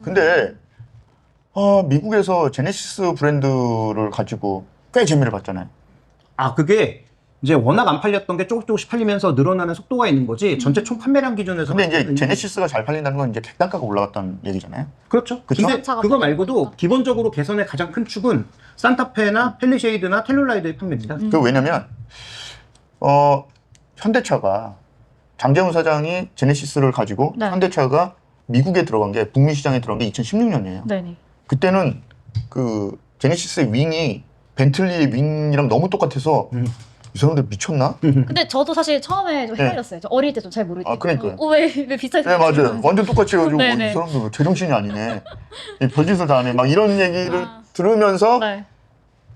근데 미국에서 제네시스 브랜드를 가지고 꽤 재미를 봤잖아요. 아, 그게 이제 워낙 안 팔렸던 게 조금씩 팔리면서 늘어나는 속도가 있는 거지 전체 총 판매량 기준에서. 근데 이제 제네시스가 잘 팔린다는 건 이제 객단가가 올라갔다는 얘기잖아요. 그렇죠. 그쵸? 근데 그거 말고도 기본적으로 개선의 가장 큰 축은 산타페나 펠리쉐이드나 텔룰라이드의 판매입니다. 그 왜냐면 현대차가 장재훈 사장이 제네시스를 가지고 네. 현대차가 미국에 들어간 게 북미 시장에 들어간 게 2016년이에요. 네네. 그때는 그 제네시스의 윙이 벤틀리의 윙이랑 너무 똑같아서 이 사람들 미쳤나? 근데 저도 사실 처음에 좀 네. 헷갈렸어요. 저 어릴 때 좀 잘 모를 때. 아, 그러니까요. 왜 비슷하게 네, 맞아요. 생각하시면서. 완전 똑같이 해가지고 네네. 이 사람들 제정신이 아니네. 이 별짓을 다 하네. 막 이런 얘기를 아. 들으면서 네.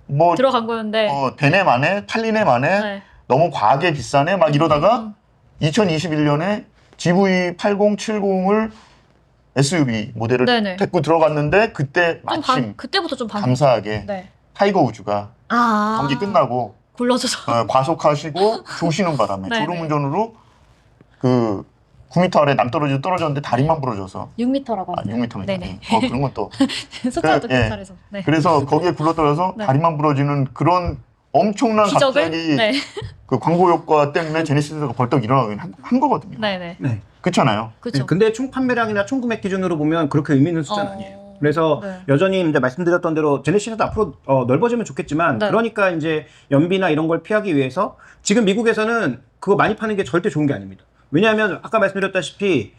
뭐 들어간 거였는데. 되네 마네 팔리네 마네 네. 너무 과하게 비싸네 막 이러다가 2021년에 GV80, 70을 SUV 모델을 네네. 데리고 들어갔는데 그때 좀 마침 그때부터 좀 감사하게 네. 타이거 우즈가 아. 경기 끝나고 굴러줘서. 과속하시고 조시는 바람에 네네. 졸음운전으로 그 9m 아래 남떨어지고 떨어졌는데 다리만 부러져서 6m라고 아, 합니다. 6m입니다. 네네. 그런 건 또 숫자도 예. 경찰에서. 네. 그래서 거기에 굴러떨어져서 네. 다리만 부러지는 그런 엄청난 기적을. 갑자기 네. 그 광고 효과 때문에 제네시스가 벌떡 일어나긴 한 거거든요. 네네. 네. 그렇잖아요. 그렇죠. 근데 총 판매량이나 총 금액 기준으로 보면 그렇게 의미 있는 숫자는 아니에요. 그래서 네. 여전히 이제 말씀드렸던 대로 제네시스도 앞으로 넓어지면 좋겠지만 네. 그러니까 이제 연비나 이런 걸 피하기 위해서 지금 미국에서는 그거 많이 파는 게 절대 좋은 게 아닙니다. 왜냐하면 아까 말씀드렸다시피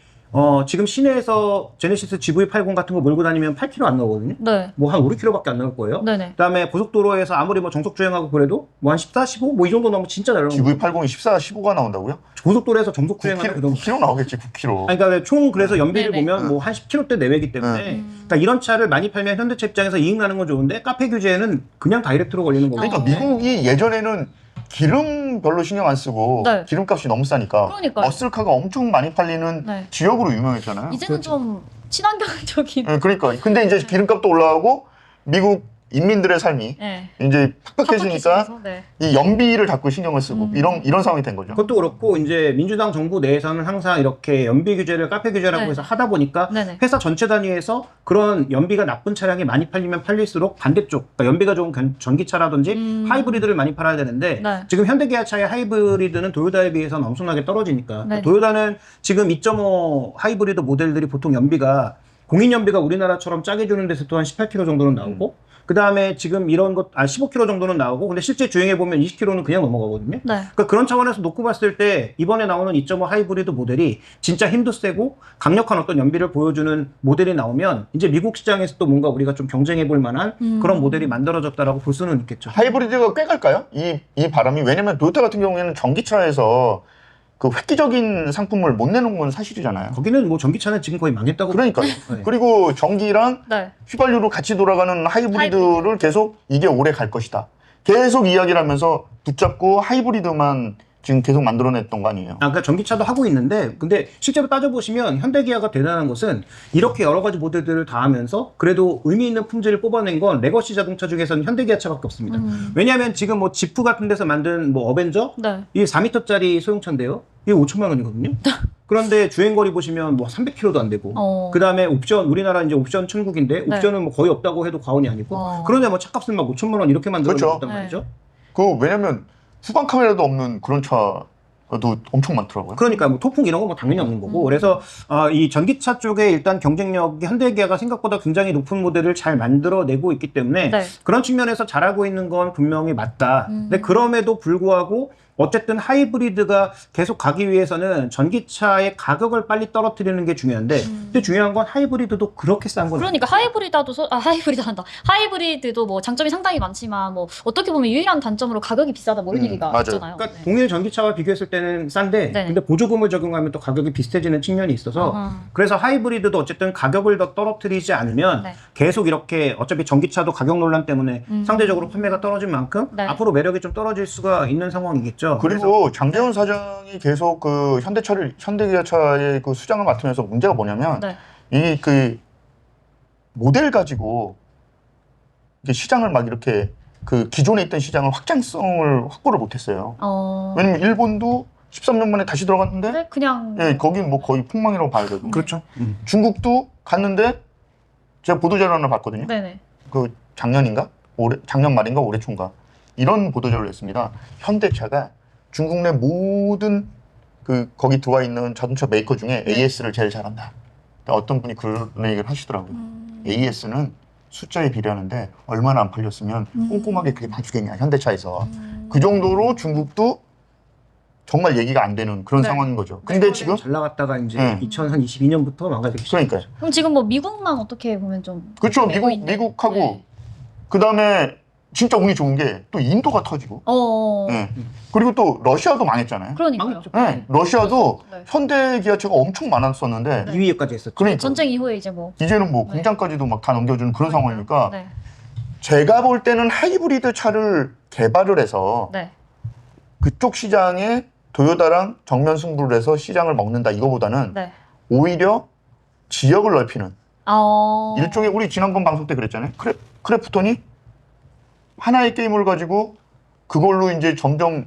지금 시내에서 제네시스 GV80 같은 거 몰고 다니면 8km 안 나오거든요. 네. 뭐 한 5, 6km밖에 안 나올 거예요. 네네. 그다음에 고속도로에서 아무리 뭐 정속 주행하고 그래도 뭐 한 14, 15? 뭐 이 정도 나오면 진짜 잘 나오는 거예요. GV80이 14, 15가 나온다고요? 고속도로에서 정속 주행하는 그 9km, 정도. 9km 나오겠지, 9km. 아니, 그러니까 총 그래서 연비를 네네. 보면 뭐 한 10km대 내외이기 때문에 그러니까 이런 차를 많이 팔면 현대차 입장에서 이익 나는 건 좋은데 카페 규제에는 그냥 다이렉트로 걸리는 거고. 그러니까 미국이 예전에는 기름 별로 신경 안 쓰고 네. 기름값이 너무 싸니까 그러니까요. 머슬카가 엄청 많이 팔리는 네. 지역으로 유명했잖아요. 이제는 좀 친환경적인. 예, 그러니까 근데 이제 기름값도 올라가고 미국 인민들의 삶이 네. 이제 팍팍해지니까 팍팍해지면서, 네. 이 연비를 자꾸 신경을 쓰고 이런 상황이 된 거죠. 그것도 그렇고 이제 민주당 정부 내에서는 항상 이렇게 연비 규제를 카페 규제라고 네. 해서 하다 보니까 네네. 회사 전체 단위에서 그런 연비가 나쁜 차량이 많이 팔리면 팔릴수록 반대쪽 그러니까 연비가 좋은 전기차라든지 하이브리드를 많이 팔아야 되는데 네. 지금 현대기아차의 하이브리드는 도요타에 비해서는 엄청나게 떨어지니까 네. 도요타는 지금 2.5 하이브리드 모델들이 보통 연비가 공인 연비가 우리나라처럼 짜게 주는 데서 또한 18km 정도는 나오고 그 다음에 지금 이런 것, 15km 정도는 나오고, 근데 실제 주행해보면 20km는 그냥 넘어가거든요. 네. 그러니까 그런 차원에서 놓고 봤을 때, 이번에 나오는 2.5 하이브리드 모델이 진짜 힘도 세고, 강력한 어떤 연비를 보여주는 모델이 나오면, 이제 미국 시장에서 또 뭔가 우리가 좀 경쟁해볼 만한 그런 모델이 만들어졌다라고 볼 수는 있겠죠. 하이브리드가 꽤 갈까요? 이 바람이 왜냐면 토요타 같은 경우에는 전기차에서 그 획기적인 상품을 못 내놓은 건 사실이잖아요. 거기는 뭐 전기차는 지금 거의 망했다고. 그러니까요. 네. 그리고 전기랑 네. 휘발유로 같이 돌아가는 하이브리드를 계속 이게 오래 갈 것이다. 계속 이야기를 하면서 붙잡고 하이브리드만 지금 계속 만들어냈던 거 아니에요. 그러니까 전기차도 하고 있는데 근데 실제로 따져보시면 현대기아가 대단한 것은 이렇게 여러 가지 모델들을 다 하면서 그래도 의미 있는 품질을 뽑아낸 건 레거시 자동차 중에서는 현대기아차밖에 없습니다. 왜냐하면 지금 뭐 지프 같은 데서 만든 뭐 어벤져 네. 이게 4m짜리 소형차인데요. 이게 5천만 원이거든요. 그런데 주행거리 보시면 뭐 300km도 안 되고 그 다음에 옵션 우리나라 이제 옵션 천국인데 옵션은 뭐 거의 없다고 해도 과언이 아니고 그런데 뭐 차값을 막 5천만 원 이렇게 만들어줬단 그렇죠. 말이죠. 왜냐면 후방 카메라도 없는 그런 차도 엄청 많더라고요. 그러니까 뭐 토풍 이런 거 뭐 당연히 없는 거고 그래서 이 전기차 쪽에 일단 경쟁력이 현대기아가 생각보다 굉장히 높은 모델을 잘 만들어내고 있기 때문에 네. 그런 측면에서 잘하고 있는 건 분명히 맞다. 근데 그럼에도 불구하고 어쨌든 하이브리드가 계속 가기 위해서는 전기차의 가격을 빨리 떨어뜨리는 게 중요한데 근데 중요한 건 하이브리드도 그렇게 싼 건 그러니까 하이브리드도 뭐 장점이 상당히 많지만 뭐 어떻게 보면 유일한 단점으로 가격이 비싸다 뭐 이런 얘기가 맞아요. 있잖아요. 그러니까 네. 동일 전기차와 비교했을 때는 싼데 네. 근데 보조금을 적용하면 또 가격이 비슷해지는 측면이 있어서 그래서 하이브리드도 어쨌든 가격을 더 떨어뜨리지 않으면 네. 계속 이렇게 어차피 전기차도 가격 논란 때문에 상대적으로 판매가 떨어진 만큼 네. 앞으로 매력이 좀 떨어질 수가 있는 상황이겠죠. 그리고 장재훈 사장이 계속 그 현대기아차의 그 수장을 맡으면서 문제가 뭐냐면 네. 이 그 모델 가지고 이게 시장을 막 이렇게 그 기존에 있던 시장을 확보를 못했어요. 왜냐면 일본도 13년 만에 다시 들어갔는데 그냥 예, 거긴 뭐 거의 폭망이라고 봐야 되고. 그렇죠. 중국도 갔는데 제가 보도자료 하나 봤거든요. 네네. 그 작년인가? 작년 말인가 올해 초인가? 이런 보도자료를 했습니다. 현대차가 중국 내 모든 그 거기 들어와 있는 자동차 메이커 중에 AS를 제일 잘한다. 어떤 분이 그런 얘기를 하시더라고요. AS는 숫자에 비례하는데 얼마나 안 팔렸으면 꼼꼼하게 그게 봐주겠냐 현대차에서. 그 정도로 중국도 정말 얘기가 안 되는 그런 네. 상황인 거죠. 근데 지금 잘 나갔다가 이제 네. 2022년부터 망가지기 시작했죠. 그러니까요. 그럼 지금 뭐 미국만 어떻게 보면 좀 그렇죠. 내고 있는- 미국하고 네. 그 다음에 진짜 운이 좋은 게 또 인도가 터지고, 예. 그리고 또 러시아도 망했잖아요. 그러니까요. 망했죠. 예. 러시아도 네. 현대 기아차가 엄청 많았었는데, 2위까지 했었죠. 그러니까 전쟁 이후에 이제 뭐 이제는 뭐 네. 공장까지도 막 다 넘겨주는 그런 상황이니까 네. 제가 볼 때는 하이브리드 차를 개발을 해서 네. 그쪽 시장에 토요타랑 정면 승부를 해서 시장을 먹는다 이거보다는 네. 오히려 지역을 넓히는 일종의 우리 지난번 방송 때 그랬잖아요. 크래프톤이 하나의 게임을 가지고 그걸로 이제 점점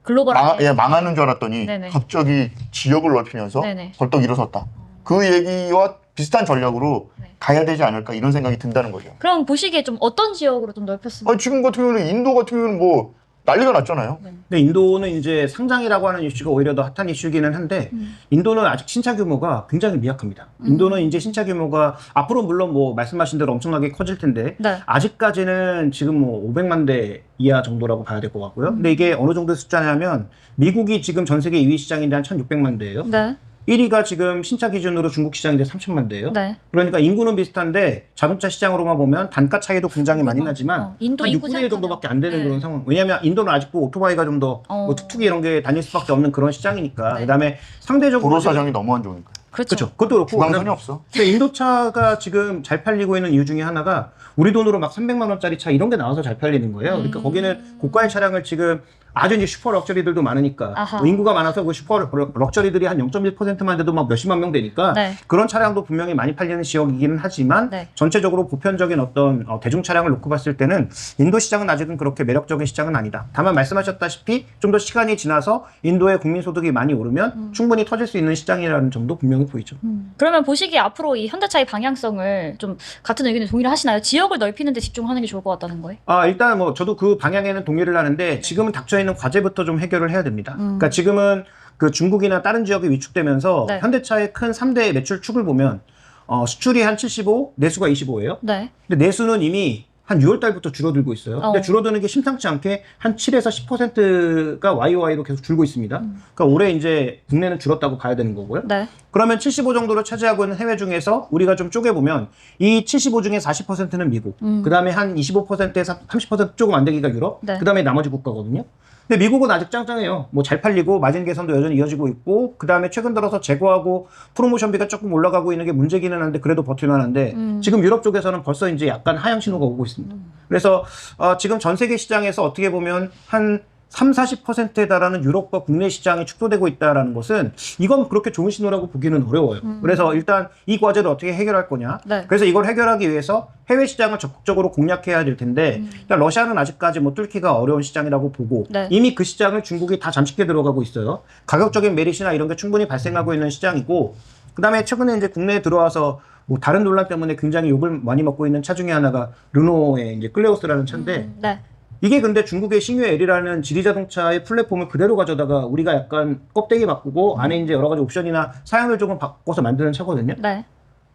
글로벌하게 망하는 줄 알았더니 네네. 갑자기 지역을 넓히면서 네네. 벌떡 일어섰다. 그 얘기와 비슷한 전략으로 네. 가야 되지 않을까 이런 생각이 든다는 거죠. 그럼 보시기에 좀 어떤 지역으로 좀 넓혔으면 지금 같은 경우는 인도 같은 경우는 뭐 난리가 났잖아요. 근데 인도는 이제 상장이라고 하는 이슈가 오히려 더 핫한 이슈기는 한데 인도는 아직 신차 규모가 굉장히 미약합니다. 인도는 이제 신차 규모가 앞으로 물론 뭐 말씀하신 대로 엄청나게 커질 텐데 네. 아직까지는 지금 뭐 500만 대 이하 정도라고 봐야 될 것 같고요. 근데 이게 어느 정도 숫자냐면 미국이 지금 전 세계 2위 시장인데 한 1,600만 대예요. 네. 1위가 지금 신차 기준으로 중국 시장인데 3천만 대예요. 네. 그러니까 인구는 비슷한데 자동차 시장으로만 보면 단가 차이도 굉장히 많이 나지만 인도 한 인구 6분의 1 생각하면. 정도밖에 안 되는 네. 그런 상황. 왜냐하면 인도는 아직도 오토바이가 좀 더 뭐 툭툭이 이런 게 다닐 수밖에 없는 그런 시장이니까. 네. 그다음에 상대적으로 도로 사정이 너무 안 좋으니까. 그렇죠. 그렇죠. 그것도 그렇고 구강선이 그다음에 없어. 근데 인도차가 지금 잘 팔리고 있는 이유 중에 하나가 우리 돈으로 막 300만 원짜리 차 이런 게 나와서 잘 팔리는 거예요. 그러니까 거기는 고가의 차량을 지금 아주 이제 슈퍼 럭셔리들도 많으니까 아하. 뭐 인구가 많아서 그 슈퍼 럭셔리들이 한 0.1%만 돼도 막 몇십만 명 되니까 네. 그런 차량도 분명히 많이 팔리는 지역이기는 하지만 네. 전체적으로 보편적인 어떤 대중 차량을 놓고 봤을 때는 인도 시장은 아직은 그렇게 매력적인 시장은 아니다. 다만 말씀하셨다시피 좀 더 시간이 지나서 인도의 국민 소득이 많이 오르면 충분히 터질 수 있는 시장이라는 점도 분명히 보이죠. 그러면 보시기에 앞으로 이 현대차의 방향성을 좀 같은 의견에 동의를 하시나요? 지역을 넓히는 데 집중하는 게 좋을 것 같다는 거예요? 일단 뭐 저도 그 방향에는 동의를 하는데 지금은 닥쳐 있는 과제부터 좀 해결을 해야 됩니다. 그러니까 지금은 그 중국이나 다른 지역이 위축되면서 네. 현대차의 큰 3대 매출 축을 보면 수출이 한 75, 내수가 25예요. 네. 근데 내수는 이미 한 6월 달부터 줄어들고 있어요. 근데 줄어드는 게 심상치 않게 한 7에서 10%가 YOY로 계속 줄고 있습니다. 그러니까 올해 이제 국내는 줄었다고 봐야 되는 거고요. 네. 그러면 75 정도로 차지하고 있는 해외 중에서 우리가 좀 쪼개보면 이 75 중에 40%는 미국, 그 다음에 한 25%에서 30% 조금 안 되기가 유럽, 네. 그 다음에 나머지 국가거든요. 근데 미국은 아직 짱짱해요. 뭐 잘 팔리고 마진 개선도 여전히 이어지고 있고 그 다음에 최근 들어서 재고하고 프로모션비가 조금 올라가고 있는 게 문제기는 한데 그래도 버틸만한데 지금 유럽 쪽에서는 벌써 이제 약간 하향 신호가 오고 있습니다. 그래서 지금 전 세계 시장에서 어떻게 보면 한 30-40%에 달하는 유럽과 국내 시장이 축소되고 있다는 것은 이건 그렇게 좋은 신호라고 보기는 어려워요. 그래서 일단 이 과제를 어떻게 해결할 거냐. 네. 그래서 이걸 해결하기 위해서 해외 시장을 적극적으로 공략해야 될 텐데 일단 러시아는 아직까지 뭐 뚫기가 어려운 시장이라고 보고 네. 이미 그 시장을 중국이 다 잠식해 들어가고 있어요. 가격적인 메리트나 이런 게 충분히 발생하고 있는 시장이고 그다음에 최근에 이제 국내에 들어와서 뭐 다른 논란 때문에 굉장히 욕을 많이 먹고 있는 차 중에 하나가 르노의 이제 클레오스라는 차인데 네. 이게 근데 중국의 싱유 L이라는 지리자동차의 플랫폼을 그대로 가져다가 우리가 약간 껍데기 바꾸고 안에 이제 여러 가지 옵션이나 사양을 조금 바꿔서 만드는 차거든요. 네.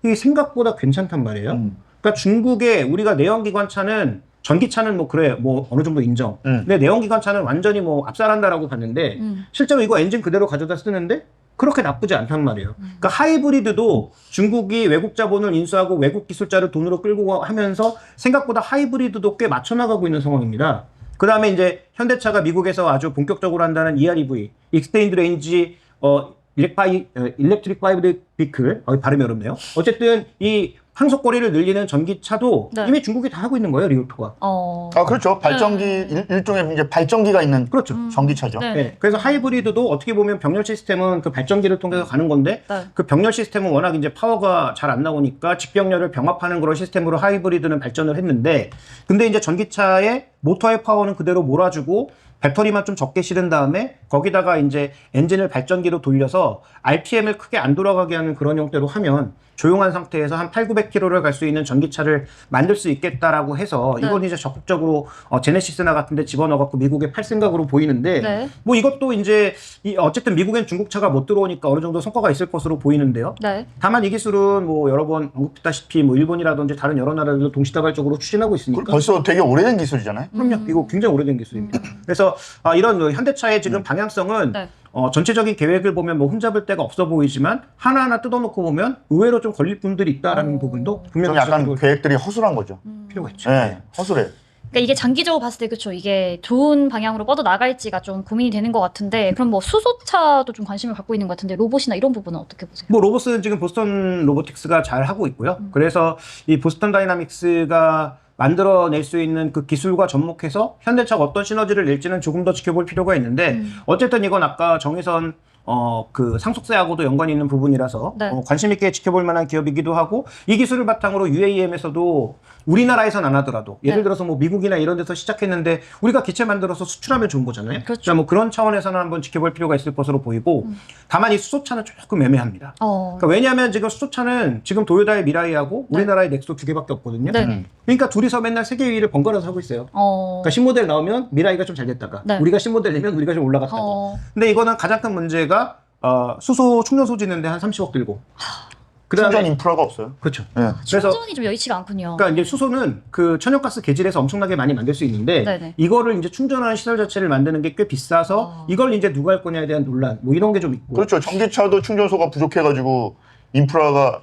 이게 생각보다 괜찮단 말이에요. 그러니까 중국의 우리가 내연기관차는 전기차는 뭐 그래 뭐 어느 정도 인정. 근데 내연기관차는 완전히 뭐 압살한다라고 봤는데 실제로 이거 엔진 그대로 가져다 쓰는데 그렇게 나쁘지 않단 말이에요. 그러니까 하이브리드도 중국이 외국 자본을 인수하고 외국 기술자를 돈으로 끌고 하면서 생각보다 하이브리드도 꽤 맞춰나가고 있는 상황입니다. 그 다음에 이제 현대차가 미국에서 아주 본격적으로 한다는 EREV, 익스테인드 레인지 일렉트릭 파이브드 비클, 발음이 어렵네요. 어쨌든 이 항속거리를 늘리는 전기차도 네. 이미 중국이 다 하고 있는 거예요, 리오토가. 그렇죠. 발전기 일종의 이제 발전기가 있는 그렇죠. 전기차죠. 네. 네. 그래서 하이브리드도 어떻게 보면 병렬 시스템은 그 발전기를 통해서 가는 건데 네. 그 병렬 시스템은 워낙 이제 파워가 잘 안 나오니까 직병렬을 병합하는 그런 시스템으로 하이브리드는 발전을 했는데 근데 이제 전기차의 모터의 파워는 그대로 몰아주고 배터리만 좀 적게 실은 다음에 거기다가 이제 엔진을 발전기로 돌려서 RPM을 크게 안 돌아가게 하는 그런 형태로 하면 조용한 상태에서 한 8,900km를 갈 수 있는 전기차를 만들 수 있겠다라고 해서 네. 이건 이제 적극적으로 제네시스나 같은 데 집어넣어갖고 미국에 팔 생각으로 보이는데 네. 뭐 이것도 이제 어쨌든 미국엔 중국차가 못 들어오니까 어느 정도 성과가 있을 것으로 보이는데요. 네. 다만 이 기술은 뭐 여러 번 언급했다시피 뭐 일본이라든지 다른 여러 나라들도 동시다발적으로 추진하고 있으니까 벌써 되게 오래된 기술이잖아요. 그럼요. 이거 굉장히 오래된 기술입니다. 그래서 이런 현대차의 지금 방향성은 네. 전체적인 계획을 보면 뭐 흠잡을 데가 없어 보이지만 하나하나 뜯어놓고 보면 의외로 좀 걸릴 분들이 있다라는 부분도 좀 분명히 약간 지적으로 계획들이 허술한 거죠. 필요가 있죠. 네, 허술해. 그러니까 이게 장기적으로 봤을 때 그렇죠. 이게 좋은 방향으로 뻗어 나갈지가 좀 고민이 되는 것 같은데 그럼 뭐 수소차도 좀 관심을 갖고 있는 것 같은데 로봇이나 이런 부분은 어떻게 보세요? 뭐 로봇은 지금 보스턴 로보틱스가 잘 하고 있고요. 그래서 이 보스턴 다이나믹스가 만들어낼 수 있는 그 기술과 접목해서 현대차가 어떤 시너지를 낼지는 조금 더 지켜볼 필요가 있는데 어쨌든 이건 아까 정의선 그 상속세하고도 연관이 있는 부분이라서 네. 관심 있게 지켜볼 만한 기업이기도 하고 이 기술을 바탕으로 UAM에서도 우리나라에선 안 하더라도 예를 네. 들어서 뭐 미국이나 이런 데서 시작했는데 우리가 기체 만들어서 수출하면 좋은 거잖아요. 그렇죠. 그러니까 뭐 그런 차원에서는 한번 지켜볼 필요가 있을 것으로 보이고 다만 이 수소차는 조금 애매합니다. 그러니까 왜냐하면 지금 수소차는 지금 도요타의 미라이하고 네. 우리나라의 넥소 2개밖에 없거든요. 네. 그러니까 둘이서 맨날 세계 2위를 번갈아서 하고 있어요. 그러니까 신모델 나오면 미라이가 좀 잘 됐다가 네. 우리가 신모델 내면 우리가 좀 올라갔다가 근데 이거는 가장 큰 문제가 수소 충전 소지는데 한 30억 들고 충전 인프라가 없어요. 그렇죠. 네. 그래서 충전이 좀 여의치가 않군요. 그러니까 이제 수소는 그 천연가스 개질에서 엄청나게 많이 만들 수 있는데 네네. 이거를 이제 충전하는 시설 자체를 만드는 게 꽤 비싸서 이걸 이제 누가 할 거냐에 대한 논란 뭐 이런 게 좀 있고 그렇죠. 전기차도 충전소가 부족해가지고 인프라가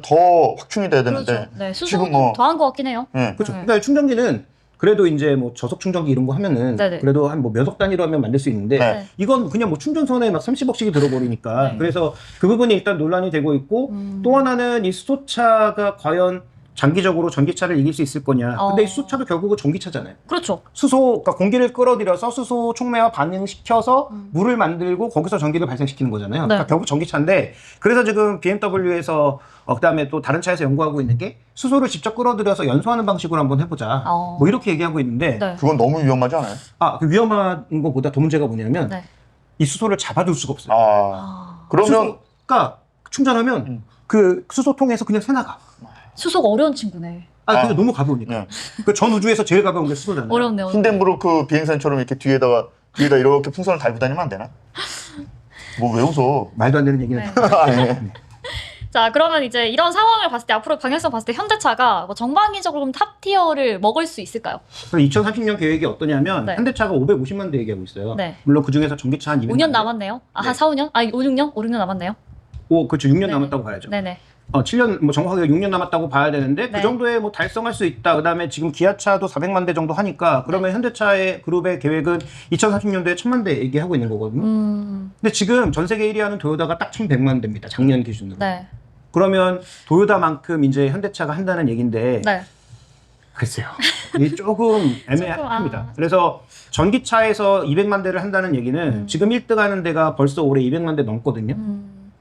더 확충이 돼야 되는데 그렇죠. 네, 지금 수소는 뭐 더한 것 같긴 해요. 네. 그렇죠. 네. 그러니까 충전기는 그래도 이제 뭐 저속 충전기 이런 거 하면은 네네. 그래도 한 뭐 몇 억 단위로 하면 만들 수 있는데 네. 이건 그냥 뭐 충전선에 막 30억씩이 들어버리니까 네. 그래서 그 부분이 일단 논란이 되고 있고 또 하나는 이 수소차가 과연 장기적으로 전기차를 이길 수 있을 거냐. 근데 이 수소차도 결국은 전기차잖아요. 그렇죠. 수소, 그러니까 공기를 끌어들여서 수소 촉매와 반응시켜서 물을 만들고 거기서 전기를 발생시키는 거잖아요. 네. 그러니까 결국 전기차인데 그래서 지금 BMW에서 그다음에 또 다른 차에서 연구하고 있는 게 수소를 직접 끌어들여서 연소하는 방식으로 한번 해보자. 뭐 이렇게 얘기하고 있는데 네. 그건 너무 위험하지 않아요? 그 위험한 것보다 더 문제가 뭐냐면 네. 이 수소를 잡아둘 수가 없어요. 그러면 수소가 충전하면 그 수소통에서 그냥 새나가. 수소가 어려운 친구네. 그게 너무 가벼우니까. 네. 그 전 우주에서 제일 가벼운 게 수소잖아요. 어렵네요. 힌덴부르크 비행선처럼 이렇게 뒤에다 이렇게 풍선을 달고 다니면 안 되나? 뭐 왜 웃어? 말도 안 되는 얘기는. 네. 자, 그러면 이제 이런 상황을 봤을 때 앞으로 방향성 봤을 때 현대차가 뭐 전방위적으로 그럼 탑 티어를 먹을 수 있을까요? 그래서 2030년 계획이 어떠냐면 네. 현대차가 550만 대 얘기하고 있어요. 네. 물론 그 중에서 전기차 한 200만 5년 대. 남았네요. 한 네. 4, 5년? 5, 6년? 5, 6년 남았네요. 그렇죠. 6년 네네. 남았다고 봐야죠. 네네. 7년, 뭐 정확하게 6년 남았다고 봐야 되는데 네. 그 정도에 뭐 달성할 수 있다. 그다음에 지금 기아차도 400만 대 정도 하니까 그러면 현대차의 그룹의 계획은 2030년도에 1000만 대 얘기하고 있는 거거든요. 근데 지금 전 세계 1위 하는 도요타가 딱 1100만 대입니다. 작년 기준으로. 네. 그러면 도요타만큼 이제 현대차가 한다는 얘긴데 네. 글쎄요. 이게 조금 애매합니다. 그래서 전기차에서 200만 대를 한다는 얘기는 지금 1등 하는 데가 벌써 올해 200만 대 넘거든요.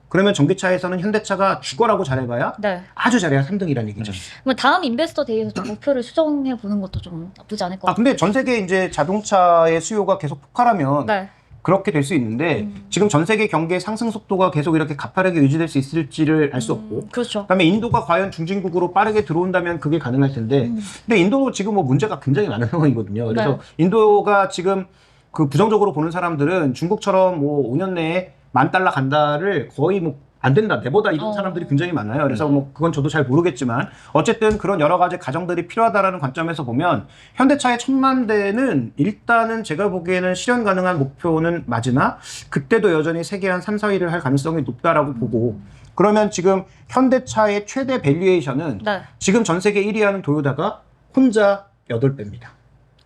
그러면 전기차에서는 현대차가 죽어라고 잘해봐야 네. 아주 잘해야 3등이라는 얘기죠. 그럼 다음 인베스터 데이에서 좀 목표를 수정해 보는 것도 좀 나쁘지 않을 것 같아요. 근데 전 세계 이제 자동차의 수요가 계속 폭발하면 네. 그렇게 될 수 있는데 지금 전 세계 경기의 상승 속도가 계속 이렇게 가파르게 유지될 수 있을지를 알 수 없고 그렇죠. 그다음에 인도가 과연 중진국으로 빠르게 들어온다면 그게 가능할 텐데 근데 인도도 지금 뭐 문제가 굉장히 많은 상황이거든요. 그래서 네. 인도가 지금 그 부정적으로 보는 사람들은 중국처럼 뭐 5년 내에 $10,000 간다를 거의 뭐 안 된다, 내보다 이런 사람들이 굉장히 많아요. 그래서 뭐 그건 저도 잘 모르겠지만 어쨌든 그런 여러 가지 가정들이 필요하다라는 관점에서 보면 현대차의 1000만 대는 일단은 제가 보기에는 실현 가능한 목표는 맞으나 그때도 여전히 세계 한 3, 4위를 할 가능성이 높다라고 보고 그러면 지금 현대차의 최대 밸류에이션은 네. 지금 전 세계 1위 하는 도요타가 혼자 8배입니다.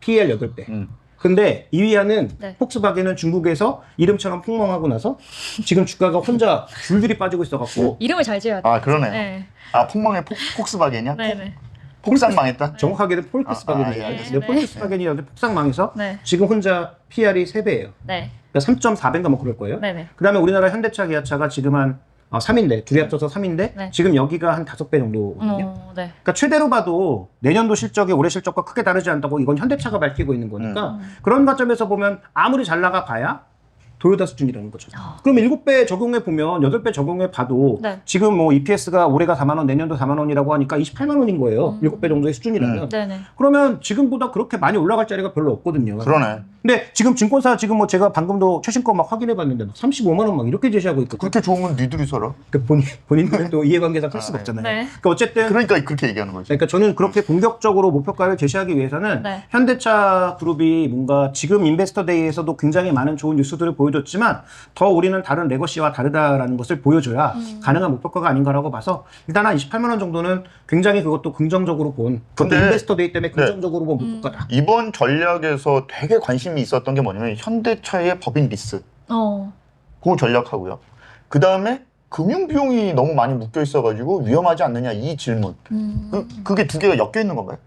PL 8배. 근데 2위 하는 네. 폭스바겐은 중국에서 이름처럼 폭망하고 나서 지금 주가가 혼자 줄줄이 빠지고 있어갖고 이름을 잘 지어야 돼. 그러네요. 네. 폭망의 폭스바겐이야? 네네. 폭삭 망했다? 정확하게는 폴크스바겐이에요. 예, 네. 폴크스바겐이 폭삭망해서 네. 지금 혼자 PR이 3배예요. 네. 그러니까 3.4배인가 뭐 그럴 거예요. 네네. 그다음에 우리나라 현대차, 기아차가 지금 한 3인데 둘이 합쳐서 3인데 네. 지금 여기가 한 5배 정도거든요. 네. 그러니까 최대로 봐도 내년도 실적이 올해 실적과 크게 다르지 않다고 이건 현대차가 밝히고 있는 거니까 그런 관점에서 보면 아무리 잘 나가 봐야 도요타 수준이라는 거죠. 그럼 7배 적용해 보면 8배 적용해 봐도 네. 지금 뭐 EPS가 올해가 4만 원, 내년도 4만 원이라고 하니까 28만 원인 거예요. 7배 정도의 수준이라면. 네네. 그러면 지금보다 그렇게 많이 올라갈 자리가 별로 없거든요. 그러네. 근데 지금 증권사 지금 뭐 제가 방금도 최신 거 막 확인해 봤는데 막 35만 원 막 이렇게 제시하고 있거든요. 그렇게 좋으면 니들이 살아. 그 본인들은 또 이해관계상 할 수가 없잖아요. 네. 그러니까 어쨌든 그러니까 그렇게 얘기하는 거지. 그러니까 저는 그렇게 공격적으로 목표가를 제시하기 위해서는 네. 현대차 그룹이 뭔가 지금 인베스터 데이에서도 굉장히 많은 좋은 뉴스들을 보여줬지만 더 우리는 다른 레거시와 다르다라는 것을 보여줘야 가능한 목표가가 아닌가라고 봐서 일단 한 28만 원 정도는 굉장히 그것도 긍정적으로 본 그것도 근데 인베스터 데이 때문에 긍정적으로 본 목표가다. 이번 전략에서 되게 관심이 있었던 게 뭐냐면 현대차의 법인 리스. 그 전략하고요. 그 다음에 금융 비용이 너무 많이 묶여 있어가지고 위험하지 않느냐 이 질문. 그게 두 개가 엮여 있는 건가요?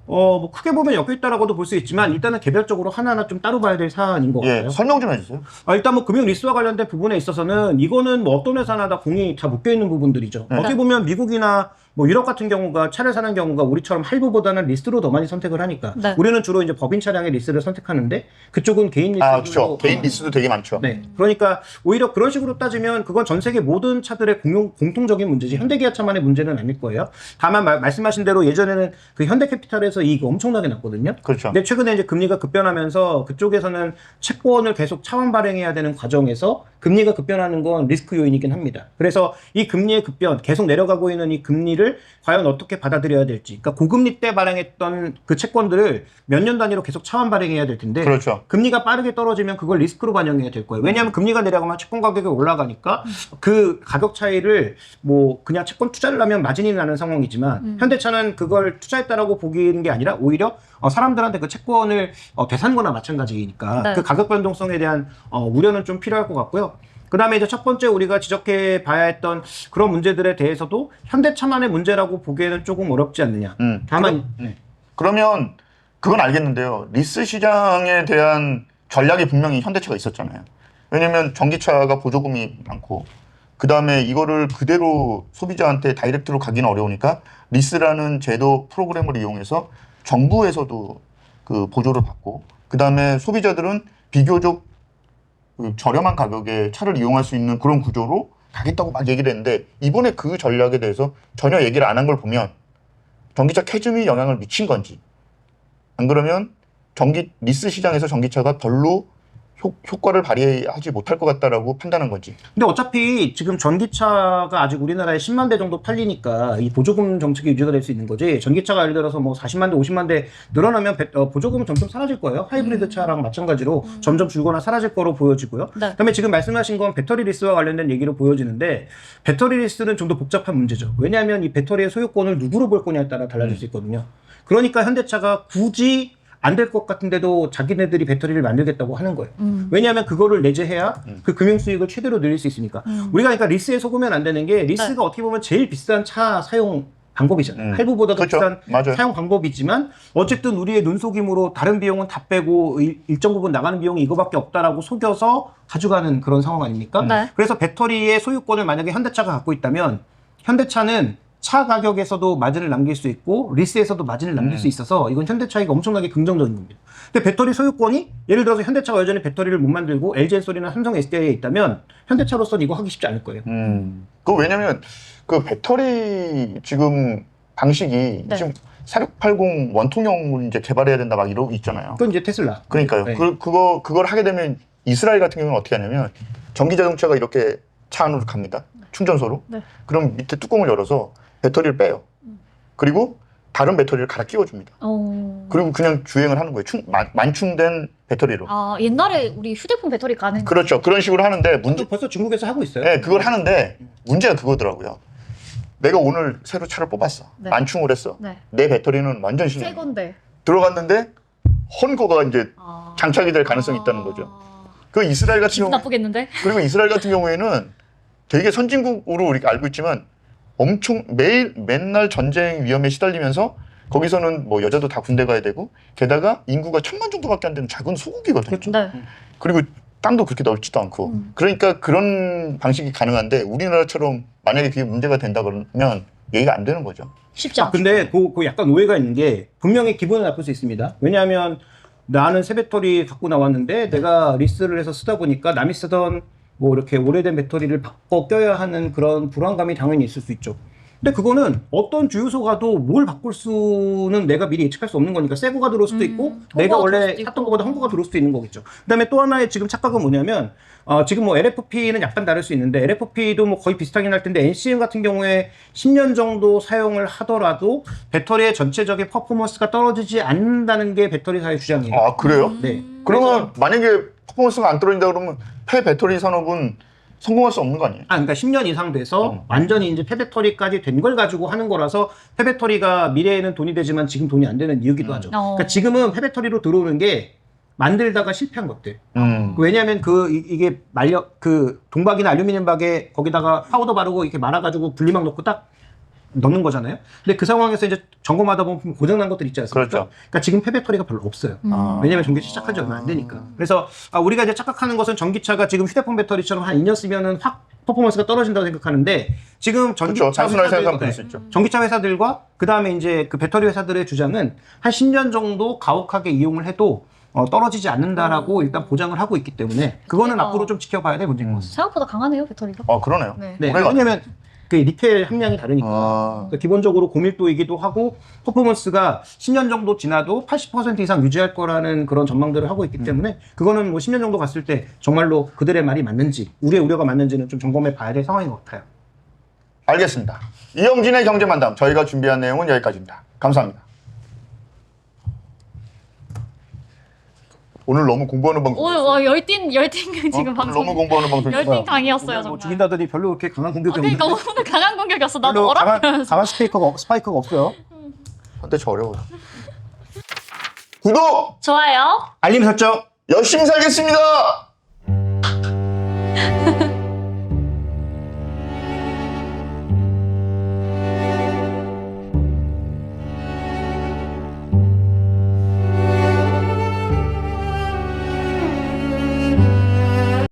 뭐 크게 보면 엮여 있다라고도 볼 수 있지만 일단은 개별적으로 하나하나 좀 따로 봐야 될 사안인 것 같아요. 예, 설명 좀 해주세요. 일단 뭐 금융 리스와 관련된 부분에 있어서는 이거는 뭐 어떤 회사나 다 공이 다 묶여 있는 부분들이죠. 네. 어떻게 보면 미국이나 뭐 유럽 같은 경우가 차를 사는 경우가 우리처럼 할부보다는 리스로 더 많이 선택을 하니까 네. 우리는 주로 이제 법인 차량의 리스를 선택하는데 그쪽은 개인 리스. 그렇죠. 개인 리스도 되게 많죠. 네. 그러니까 오히려 그런 식으로 따지면 그건 전 세계 모든 차들의 공통적인 문제지 현대기아차만의 문제는 아닐 거예요. 다만 말씀하신 대로 예전에는 그 현대캐피탈에서 이익이 엄청나게 났거든요. 그렇죠. 근데 최근에 이제 금리가 급변하면서 그쪽에서는 채권을 계속 차원 발행해야 되는 과정에서 금리가 급변하는 건 리스크 요인이긴 합니다. 그래서 이 금리의 급변, 계속 내려가고 있는 이 금리를 과연 어떻게 받아들여야 될지. 그러니까 고금리 때 발행했던 그 채권들을 몇 년 단위로 계속 차원 발행해야 될 텐데 그렇죠. 금리가 빠르게 떨어지면 그걸 리스크로 반영해야 될 거예요. 왜냐하면 금리가 내려가면 채권 가격이 올라가니까 그 가격 차이를 뭐 그냥 채권 투자를 하면 마진이 나는 상황이지만 현대차는 그걸 투자했다라고 보기는 게 아니라 오히려 사람들한테 그 채권을 되산거나 마찬가지니까 네. 그 가격 변동성에 대한 우려는 좀 필요할 것 같고요. 그 다음에 이제 첫 번째 우리가 지적해 봐야 했던 그런 문제들에 대해서도 현대차만의 문제라고 보기에는 조금 어렵지 않느냐. 다만 그러면 그건 알겠는데요. 리스 시장에 대한 전략이 분명히 현대차가 있었잖아요. 왜냐면 전기차가 보조금이 많고 그 다음에 이거를 그대로 소비자한테 다이렉트로 가기는 어려우니까 리스라는 제도 프로그램을 이용해서 정부에서도 그 보조를 받고 그 다음에 소비자들은 비교적 그 저렴한 가격에 차를 이용할 수 있는 그런 구조로 가겠다고 막 얘기를 했는데 이번에 그 전략에 대해서 전혀 얘기를 안 한 걸 보면 전기차 캐즘이 영향을 미친 건지 안 그러면 리스 시장에서 전기차가 별로 효과를 발휘하지 못할 것 같다라고 판단한 건지. 근데 어차피 지금 전기차가 아직 우리나라에 10만 대 정도 팔리니까 이 보조금 정책이 유지가 될 수 있는 거지. 전기차가 예를 들어서 뭐 40만 대, 50만 대 늘어나면 보조금은 점점 사라질 거예요. 하이브리드 차랑 마찬가지로 점점 줄거나 사라질 거로 보여지고요. 네. 그다음에 지금 말씀하신 건 배터리 리스와 관련된 얘기로 보여지는데 배터리 리스는 좀 더 복잡한 문제죠. 왜냐하면 이 배터리의 소유권을 누구로 볼 거냐에 따라 달라질 수 있거든요. 그러니까 현대차가 굳이 안 될 것 같은데도 자기네들이 배터리를 만들겠다고 하는 거예요. 왜냐하면 그거를 내재해야 그 금융 수익을 최대로 늘릴 수 있으니까. 우리가 그러니까 리스에 속으면 안 되는 게 리스가 네. 어떻게 보면 제일 비싼 차 사용 방법이잖아요. 할부보다 더 그렇죠. 비싼 맞아요. 사용 방법이지만 어쨌든 우리의 눈속임으로 다른 비용은 다 빼고 일정 부분 나가는 비용이 이거밖에 없다라고 속여서 가져가는 그런 상황 아닙니까? 네. 그래서 배터리의 소유권을 만약에 현대차가 갖고 있다면 현대차는 차 가격에서도 마진을 남길 수 있고 리스에서도 마진을 남길 수 있어서 이건 현대차가 엄청나게 긍정적인 겁니다. 근데 배터리 소유권이 예를 들어서 현대차가 여전히 배터리를 못 만들고 LG엔솔이나 삼성 SDI에 있다면 현대차로서는 이거 하기 쉽지 않을 거예요. 그 왜냐면 그 배터리 지금 방식이 네. 지금 4680 원통형을 이제 개발해야 된다 막 이러고 있잖아요. 그건 이제 테슬라. 그러니까요. 네. 그걸 하게 되면 이스라엘 같은 경우는 어떻게 하냐면 전기 자동차가 이렇게 차 안으로 갑니다. 충전소로. 네. 그럼 밑에 뚜껑을 열어서 배터리를 빼요. 그리고 다른 배터리를 갈아 끼워줍니다. 그리고 그냥 주행을 하는 거예요. 만충된 배터리로. 옛날에 우리 휴대폰 배터리 가는 그렇죠. 그런 식으로 하는데 벌써 중국에서 하고 있어요. 네, 그걸 하는데 문제가 그거더라고요. 내가 오늘 새로 차를 뽑았어. 네. 만충을 했어. 네. 내 배터리는 완전 새 신형. 건데. 들어갔는데 헌거가 이제 장착이 될 가능성이 있다는 거죠. 그 이스라엘 같은 기분 경우 나쁘겠는데? 그리고 이스라엘 같은 경우에는 되게 선진국으로 우리가 알고 있지만 엄청 맨날 전쟁 위험에 시달리면서 거기서는 뭐 여자도 다 군대 가야 되고 게다가 인구가 1000만 정도밖에 안 되는 작은 소국이거든요. 그렇죠. 네. 그리고 땅도 그렇게 넓지도 않고 그러니까 그런 방식이 가능한데 우리나라처럼 만약에 그게 문제가 된다 그러면 얘기가 안 되는 거죠. 쉽지 않죠. 근데 그 약간 오해가 있는 게 분명히 기분은 나쁠 수 있습니다. 왜냐하면 나는 새 배터리 갖고 나왔는데 내가 리스를 해서 쓰다 보니까 남이 쓰던 뭐 이렇게 오래된 배터리를 바꿔 껴야 하는 그런 불안감이 당연히 있을 수 있죠. 근데 그거는 어떤 주유소 가도 뭘 바꿀 수는 내가 미리 예측할 수 없는 거니까 새 거가 들어올 수도 있고 내가 헝거가 들어올 원래 수도 샀던 있고. 거보다 헝거가 들어올 수도 있는 거겠죠. 그다음에 또 하나의 지금 착각은 뭐냐면 지금 뭐 LFP는 약간 다를 수 있는데 LFP도 뭐 거의 비슷하긴 할 텐데 NCM 같은 경우에 10년 정도 사용을 하더라도 배터리의 전체적인 퍼포먼스가 떨어지지 않는다는 게 배터리사의 주장이에요. 아 그래요? 네. 그러면 만약에 퍼포먼스가 안 떨어진다 그러면 폐배터리 산업은 성공할 수 없는 거 아니에요? 그러니까 10년 이상 돼서 완전히 이제 폐배터리까지 된 걸 가지고 하는 거라서 폐배터리가 미래에는 돈이 되지만 지금 돈이 안 되는 이유기도 하죠. 그러니까 지금은 폐배터리로 들어오는 게 만들다가 실패한 것들. 왜냐하면 이게 동박이나 알루미늄 박에 거기다가 파우더 바르고 이렇게 말아가지고 분리막 넣고 딱 넣는 거잖아요. 근데 그 상황에서 이제 점검하다 보면 고장난 것들 있지 않습니까? 그렇죠. 그러니까 지금 폐배터리가 별로 없어요. 왜냐면 전기차 시작한 지 얼마 안 되니까. 그래서 우리가 이제 착각하는 것은 전기차가 지금 휴대폰 배터리처럼 한 2년 쓰면은 확 퍼포먼스가 떨어진다고 생각하는데 지금 전기차 그렇죠. 단순하게 생각하면 회사들과, 그럴 수 있죠. 전기차 회사들과 그 다음에 이제 그 배터리 회사들의 주장은 한 10년 정도 가혹하게 이용을 해도 떨어지지 않는다라고 일단 보장을 하고 있기 때문에 그거는 앞으로 좀 지켜봐야 될 문제인 것 같습니다. 생각보다 강하네요 배터리가. 그러네요. 네. 네, 오래가- 왜냐면 그 니켈 함량이 다르니까. 그러니까 기본적으로 고밀도이기도 하고 퍼포먼스가 10년 정도 지나도 80% 이상 유지할 거라는 그런 전망들을 하고 있기 때문에 그거는 뭐 10년 정도 갔을 때 정말로 그들의 말이 맞는지 우리의 우려가 맞는지는 좀 점검해 봐야 될 상황인 것 같아요. 알겠습니다. 이영진의 경제만담 저희가 준비한 내용은 여기까지입니다. 감사합니다. 오늘 너무 공부하는 방송. 오늘 열띤 지금 방송. 너무 공부하는 방송. 열띤 강의였어요 뭐 정말. 죽인다더니 별로 그렇게 강한 공격이 그러니까 없는데 오늘 강한 공격이었어. 나도 별로 어렵면서. 강한 스파이크가 없어요. 한때 저 어려워요. 구독! 좋아요. 알림 설정 열심히 살겠습니다.